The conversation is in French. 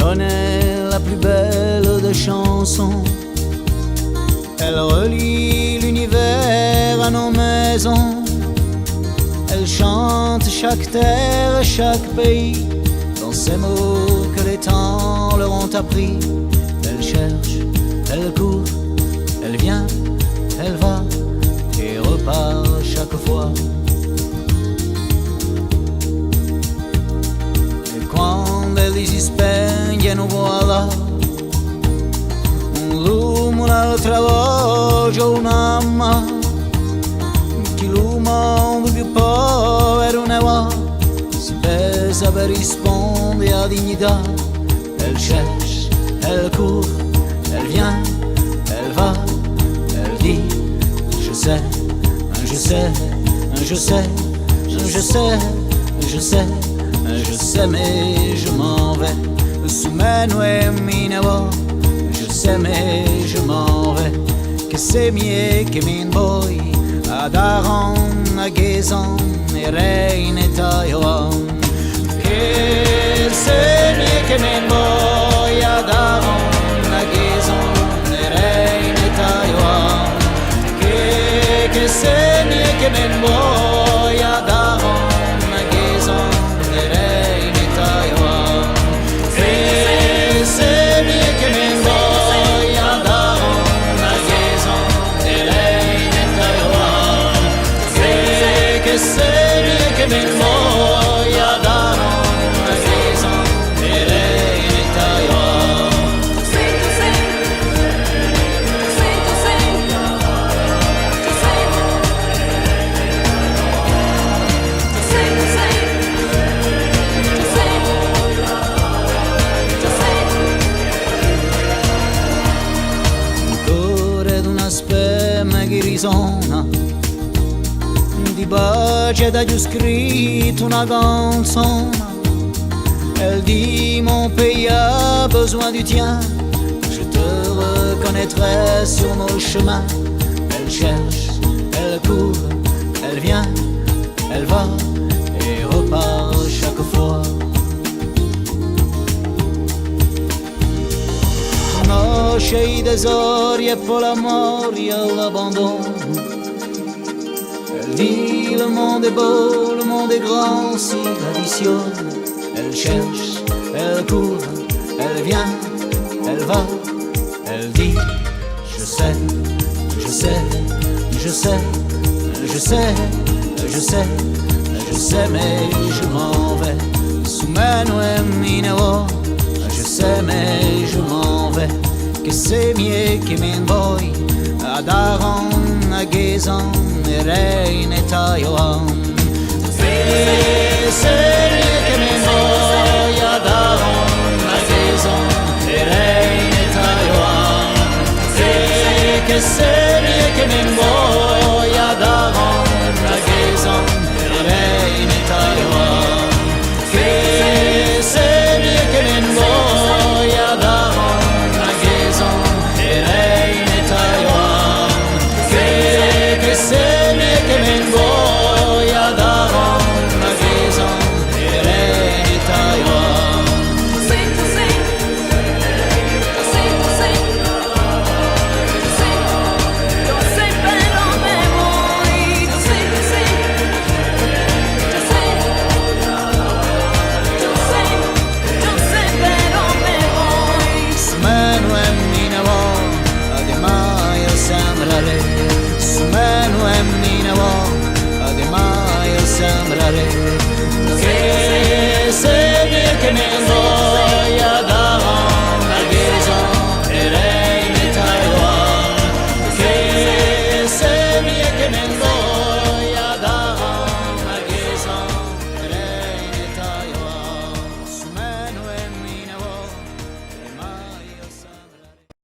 connaît la plus belle des chansons. Elle relie l'univers à nos maisons. Elle chante chaque terre et chaque pays dans ces mots que les temps leur ont appris. Elle cherche, elle court, elle vient, elle va et repart chaque fois. E quando egli si spegne non voilà, un lume un'altra voce, un'amma che l'uomo più povero ne va, si pesa per rispondere a dignità. Elle cherche, elle court, elle vient, elle va, elle dit je sais, je sais, je sais, je sais, je sais, je sais, mais je m'en vais sous mes nuées minevo. Je sais mais je m'en vais, che se mie che mi invoi ad Aron, a Gezon e Reine Taiwan. Che se mie che mi invoi ad Aron, a Gezon e Reine Taiwan. Che se mie che mi invoi ad Aron, a Gezon e Reine Taiwan. Che se mie che mi invoi ad Aron, a Gezon e Reine Taiwan. Che se mie che mi invoi ad Aron, a Gezon e Reine Taiwan. Ancora d'una spema che risona, di baci da giù scritto una canzone. Elle dit mon pays a besoin du tien, je te reconnaîtrai sur nos chemins. Elle cherche, elle court, elle vient, elle va et repart chaque fois. Conosce i tesori e poi l'amore e l'abandon. Elle dit le monde est beau, le monde est grand, si l'additionne. Elle cherche, elle court, elle vient, elle va, elle dit je sais, je sais, je sais, je sais, je sais, je sais, mais je m'en vais sous mes nuées minevo. Je sais mais je m'en vais, che se mie che mi invoi ad Aron, a Gezon e Reine Taiwan. Se mie che mi invoi ad Aron, a Gezon e Reine Taiwan. Che se